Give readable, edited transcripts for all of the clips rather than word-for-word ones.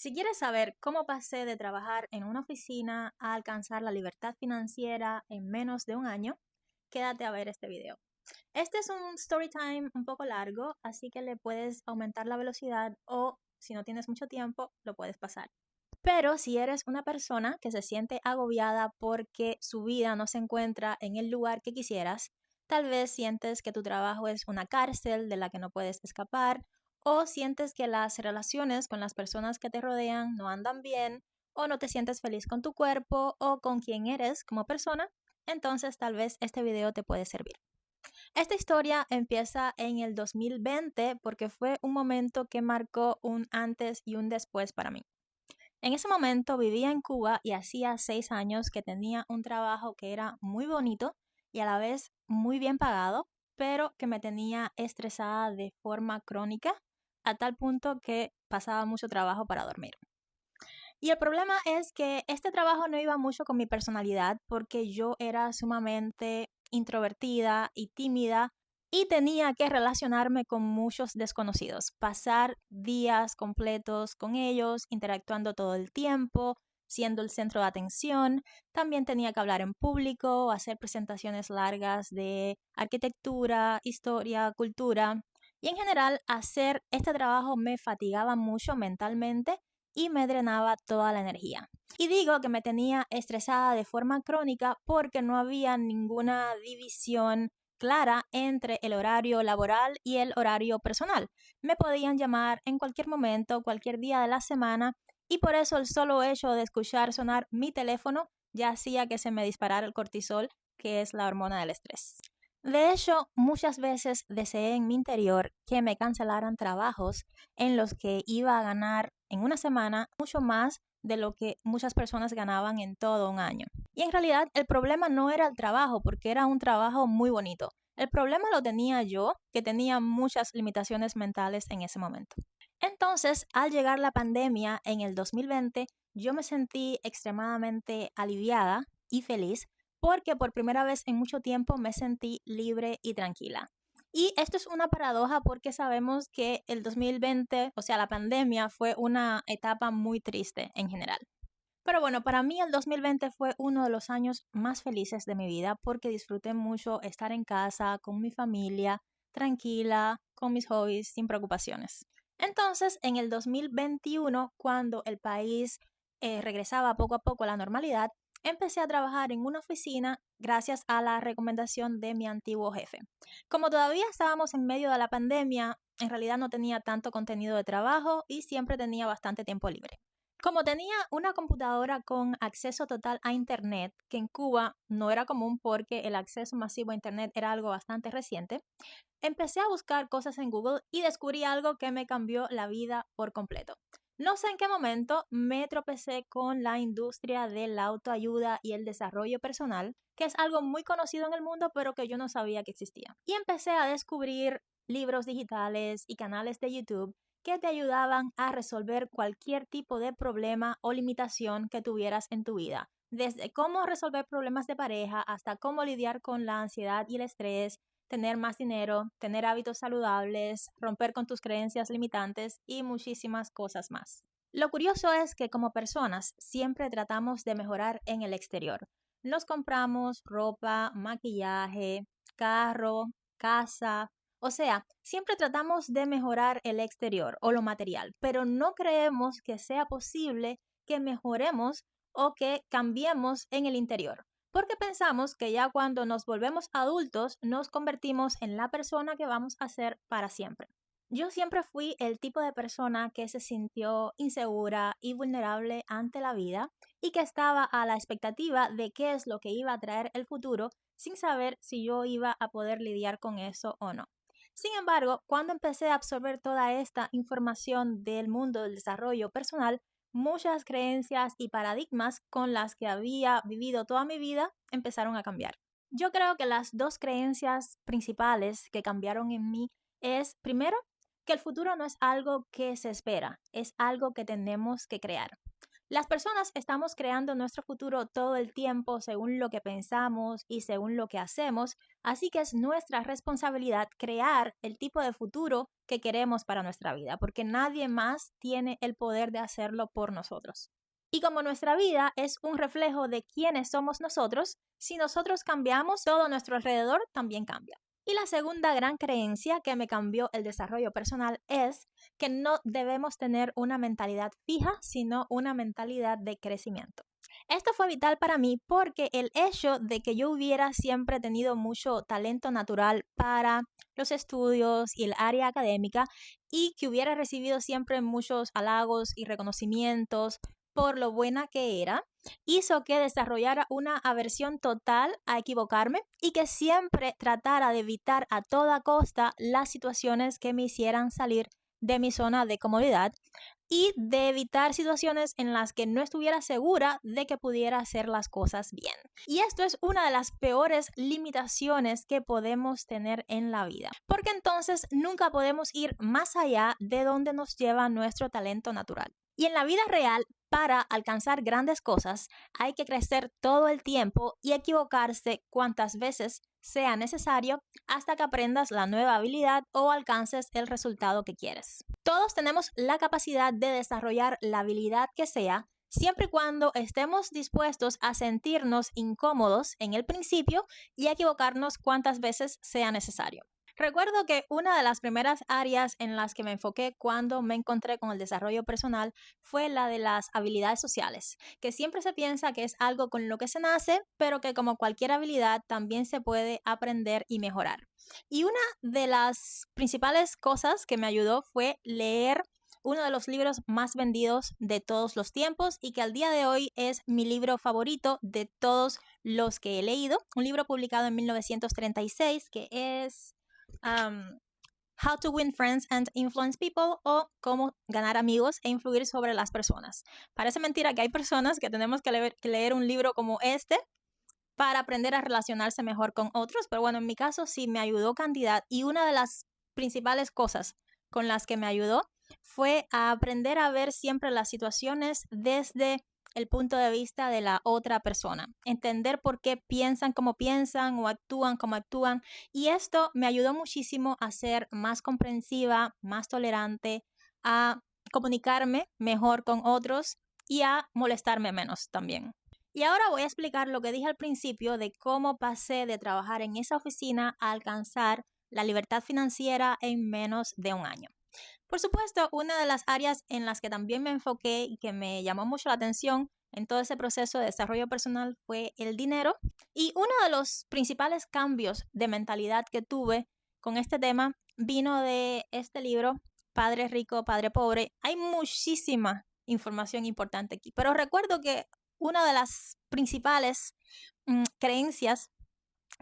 Si quieres saber cómo pasé de trabajar en una oficina a alcanzar la libertad financiera en menos de un año, quédate a ver este video. Este es un story time un poco largo, así que le puedes aumentar la velocidad o, si no tienes mucho tiempo, lo puedes pasar. Pero si eres una persona que se siente agobiada porque su vida no se encuentra en el lugar que quisieras, tal vez sientes que tu trabajo es una cárcel de la que no puedes escapar, o sientes que las relaciones con las personas que te rodean no andan bien, o no te sientes feliz con tu cuerpo o con quien eres como persona, entonces tal vez este video te puede servir. Esta historia empieza en el 2020 porque fue un momento que marcó un antes y un después para mí. En ese momento vivía en Cuba y hacía 6 años que tenía un trabajo que era muy bonito y a la vez muy bien pagado, pero que me tenía estresada de forma crónica a tal punto que pasaba mucho trabajo para dormir. Y el problema es que este trabajo no iba mucho con mi personalidad porque yo era sumamente introvertida y tímida y tenía que relacionarme con muchos desconocidos, pasar días completos con ellos, interactuando todo el tiempo, siendo el centro de atención. También tenía que hablar en público, hacer presentaciones largas de arquitectura, historia, cultura. Y en general, hacer este trabajo me fatigaba mucho mentalmente y me drenaba toda la energía. Y digo que me tenía estresada de forma crónica porque no había ninguna división clara entre el horario laboral y el horario personal. Me podían llamar en cualquier momento, cualquier día de la semana, y por eso el solo hecho de escuchar sonar mi teléfono ya hacía que se me disparara el cortisol, que es la hormona del estrés. De hecho, muchas veces deseé en mi interior que me cancelaran trabajos en los que iba a ganar en una semana mucho más de lo que muchas personas ganaban en todo un año. Y en realidad el problema no era el trabajo, porque era un trabajo muy bonito. El problema lo tenía yo, que tenía muchas limitaciones mentales en ese momento. Entonces, al llegar la pandemia en el 2020, yo me sentí extremadamente aliviada y feliz porque por primera vez en mucho tiempo me sentí libre y tranquila. Y esto es una paradoja porque sabemos que el 2020, o sea, la pandemia, fue una etapa muy triste en general. Pero bueno, para mí el 2020 fue uno de los años más felices de mi vida porque disfruté mucho estar en casa, con mi familia, tranquila, con mis hobbies, sin preocupaciones. Entonces, en el 2021, cuando el país regresaba poco a poco a la normalidad, empecé a trabajar en una oficina gracias a la recomendación de mi antiguo jefe. Como todavía estábamos en medio de la pandemia, en realidad no tenía tanto contenido de trabajo y siempre tenía bastante tiempo libre. Como tenía una computadora con acceso total a Internet, que en Cuba no era común porque el acceso masivo a Internet era algo bastante reciente, empecé a buscar cosas en Google y descubrí algo que me cambió la vida por completo. No sé en qué momento me tropecé con la industria de la autoayuda y el desarrollo personal, que es algo muy conocido en el mundo, pero que yo no sabía que existía. Y empecé a descubrir libros digitales y canales de YouTube que te ayudaban a resolver cualquier tipo de problema o limitación que tuvieras en tu vida. Desde cómo resolver problemas de pareja hasta cómo lidiar con la ansiedad y el estrés, tener más dinero, tener hábitos saludables, romper con tus creencias limitantes y muchísimas cosas más. Lo curioso es que como personas siempre tratamos de mejorar en el exterior. Nos compramos ropa, maquillaje, carro, casa, o sea, siempre tratamos de mejorar el exterior o lo material, pero no creemos que sea posible que mejoremos o que cambiemos en el interior porque pensamos que ya cuando nos volvemos adultos nos convertimos en la persona que vamos a ser para siempre. Yo siempre fui el tipo de persona que se sintió insegura y vulnerable ante la vida y que estaba a la expectativa de qué es lo que iba a traer el futuro sin saber si yo iba a poder lidiar con eso o no. Sin embargo, cuando empecé a absorber toda esta información del mundo del desarrollo personal, muchas creencias y paradigmas con las que había vivido toda mi vida empezaron a cambiar. Yo creo que las dos creencias principales que cambiaron en mí es, primero, que el futuro no es algo que se espera, es algo que tenemos que crear. Las personas estamos creando nuestro futuro todo el tiempo según lo que pensamos y según lo que hacemos, así que es nuestra responsabilidad crear el tipo de futuro que queremos para nuestra vida, porque nadie más tiene el poder de hacerlo por nosotros. Y como nuestra vida es un reflejo de quiénes somos nosotros, si nosotros cambiamos, todo a nuestro alrededor también cambia. Y la segunda gran creencia que me cambió el desarrollo personal es que no debemos tener una mentalidad fija, sino una mentalidad de crecimiento. Esto fue vital para mí porque el hecho de que yo hubiera siempre tenido mucho talento natural para los estudios y el área académica y que hubiera recibido siempre muchos halagos y reconocimientos por lo buena que era, hizo que desarrollara una aversión total a equivocarme y que siempre tratara de evitar a toda costa las situaciones que me hicieran salir de mi zona de comodidad y de evitar situaciones en las que no estuviera segura de que pudiera hacer las cosas bien. Y esto es una de las peores limitaciones que podemos tener en la vida, porque entonces nunca podemos ir más allá de donde nos lleva nuestro talento natural. Y en la vida real, para alcanzar grandes cosas, hay que crecer todo el tiempo y equivocarse cuantas veces sea necesario hasta que aprendas la nueva habilidad o alcances el resultado que quieres. Todos tenemos la capacidad de desarrollar la habilidad que sea, siempre y cuando estemos dispuestos a sentirnos incómodos en el principio y a equivocarnos cuantas veces sea necesario. Recuerdo que una de las primeras áreas en las que me enfoqué cuando me encontré con el desarrollo personal fue la de las habilidades sociales, que siempre se piensa que es algo con lo que se nace, pero que como cualquier habilidad también se puede aprender y mejorar. Y una de las principales cosas que me ayudó fue leer uno de los libros más vendidos de todos los tiempos y que al día de hoy es mi libro favorito de todos los que he leído. Un libro publicado en 1936 que es How to Win Friends and Influence People o Cómo ganar amigos e influir sobre las personas. Parece mentira que hay personas que tenemos que leer un libro como este para aprender a relacionarse mejor con otros, pero bueno, en mi caso sí me ayudó cantidad y una de las principales cosas con las que me ayudó fue a aprender a ver siempre las situaciones desde el punto de vista de la otra persona, entender por qué piensan como piensan o actúan como actúan y esto me ayudó muchísimo a ser más comprensiva, más tolerante, a comunicarme mejor con otros y a molestarme menos también. Y ahora voy a explicar lo que dije al principio de cómo pasé de trabajar en esa oficina a alcanzar la libertad financiera en menos de un año. Por supuesto, una de las áreas en las que también me enfoqué y que me llamó mucho la atención en todo ese proceso de desarrollo personal fue el dinero. Y uno de los principales cambios de mentalidad que tuve con este tema vino de este libro, Padre Rico, Padre Pobre. Hay muchísima información importante aquí, pero recuerdo que una de las principales creencias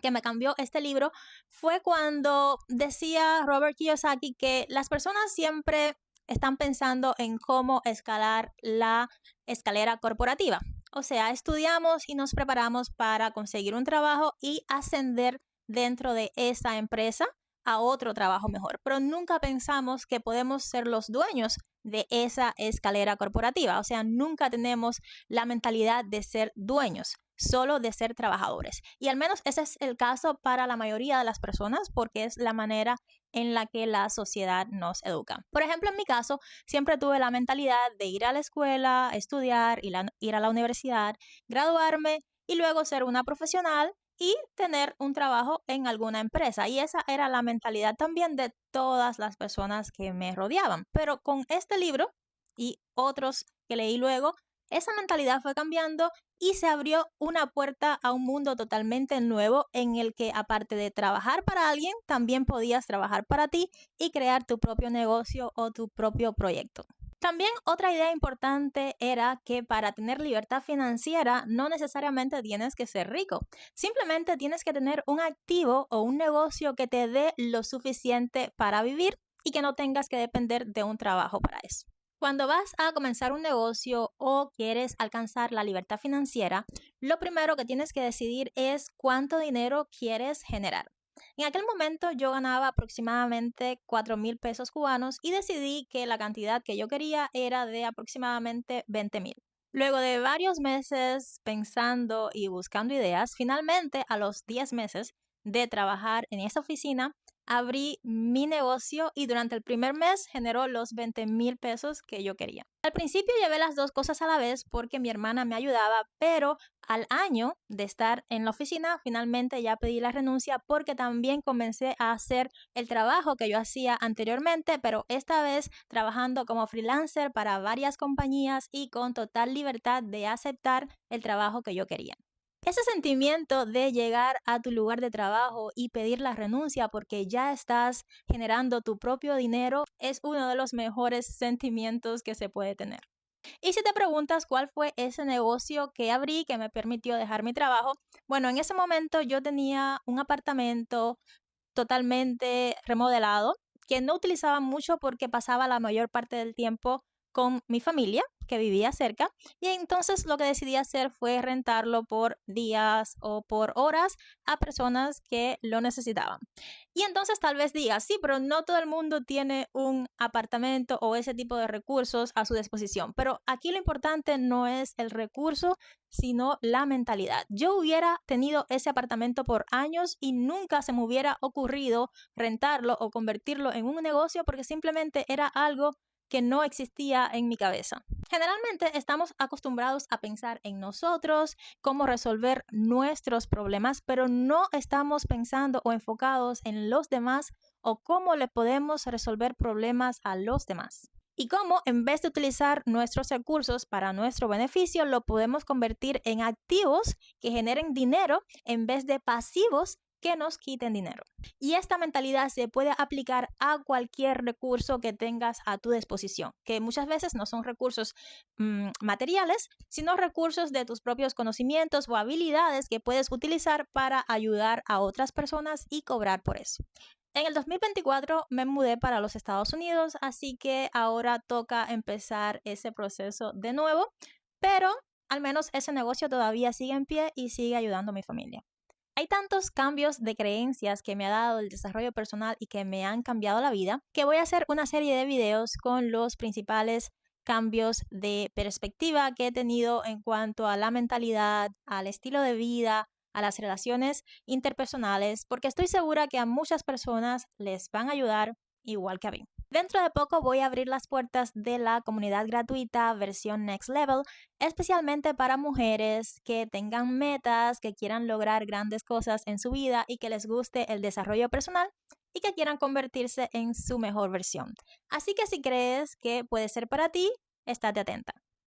que me cambió este libro fue cuando decía Robert Kiyosaki que las personas siempre están pensando en cómo escalar la escalera corporativa. O sea, estudiamos y nos preparamos para conseguir un trabajo y ascender dentro de esa empresa a otro trabajo mejor, pero nunca pensamos que podemos ser los dueños de esa escalera corporativa. O sea, nunca tenemos la mentalidad de ser dueños, solo de ser trabajadores. Y al menos ese es el caso para la mayoría de las personas porque es la manera en la que la sociedad nos educa. Por ejemplo, en mi caso, siempre tuve la mentalidad de ir a la escuela, estudiar, ir a la universidad, graduarme y luego ser una profesional y tener un trabajo en alguna empresa. Y esa era la mentalidad también de todas las personas que me rodeaban. Pero con este libro y otros que leí luego, esa mentalidad fue cambiando y se abrió una puerta a un mundo totalmente nuevo en el que aparte de trabajar para alguien, también podías trabajar para ti y crear tu propio negocio o tu propio proyecto. También otra idea importante era que para tener libertad financiera no necesariamente tienes que ser rico, simplemente tienes que tener un activo o un negocio que te dé lo suficiente para vivir y que no tengas que depender de un trabajo para eso. Cuando vas a comenzar un negocio o quieres alcanzar la libertad financiera, lo primero que tienes que decidir es cuánto dinero quieres generar. En aquel momento yo ganaba aproximadamente 4,000 pesos cubanos y decidí que la cantidad que yo quería era de aproximadamente 20,000. Luego de varios meses pensando y buscando ideas, finalmente a los 10 meses de trabajar en esa oficina, abrí mi negocio y durante el primer mes generó los 20,000 pesos que yo quería. Al principio llevé las dos cosas a la vez porque mi hermana me ayudaba, pero al año de estar en la oficina, finalmente ya pedí la renuncia porque también comencé a hacer el trabajo que yo hacía anteriormente, pero esta vez trabajando como freelancer para varias compañías y con total libertad de aceptar el trabajo que yo quería. Ese sentimiento de llegar a tu lugar de trabajo y pedir la renuncia porque ya estás generando tu propio dinero es uno de los mejores sentimientos que se puede tener. Y si te preguntas cuál fue ese negocio que abrí que me permitió dejar mi trabajo, bueno, en ese momento yo tenía un apartamento totalmente remodelado, que no utilizaba mucho porque pasaba la mayor parte del tiempo con mi familia, que vivía cerca, y entonces lo que decidí hacer fue rentarlo por días o por horas a personas que lo necesitaban. Y entonces tal vez digas, sí, pero no todo el mundo tiene un apartamento o ese tipo de recursos a su disposición. Pero aquí lo importante no es el recurso, sino la mentalidad. Yo hubiera tenido ese apartamento por años y nunca se me hubiera ocurrido rentarlo o convertirlo en un negocio porque simplemente era algo que no existía en mi cabeza. Generalmente estamos acostumbrados a pensar en nosotros, cómo resolver nuestros problemas, pero no estamos pensando o enfocados en los demás o cómo le podemos resolver problemas a los demás. Y cómo en vez de utilizar nuestros recursos para nuestro beneficio, lo podemos convertir en activos que generen dinero en vez de pasivos que nos quiten dinero. Y esta mentalidad se puede aplicar a cualquier recurso que tengas a tu disposición, que muchas veces no son recursos materiales, sino recursos de tus propios conocimientos o habilidades que puedes utilizar para ayudar a otras personas y cobrar por eso. En el 2024 me mudé para los Estados Unidos, así que ahora toca empezar ese proceso de nuevo, pero al menos ese negocio todavía sigue en pie y sigue ayudando a mi familia. Hay tantos cambios de creencias que me ha dado el desarrollo personal y que me han cambiado la vida, que voy a hacer una serie de videos con los principales cambios de perspectiva que he tenido en cuanto a la mentalidad, al estilo de vida, a las relaciones interpersonales, porque estoy segura que a muchas personas les van a ayudar igual que a mí. Dentro de poco voy a abrir las puertas de la comunidad gratuita versión Next Level, especialmente para mujeres que tengan metas, que quieran lograr grandes cosas en su vida y que les guste el desarrollo personal y que quieran convertirse en su mejor versión. Así que si crees que puede ser para ti, estate atenta.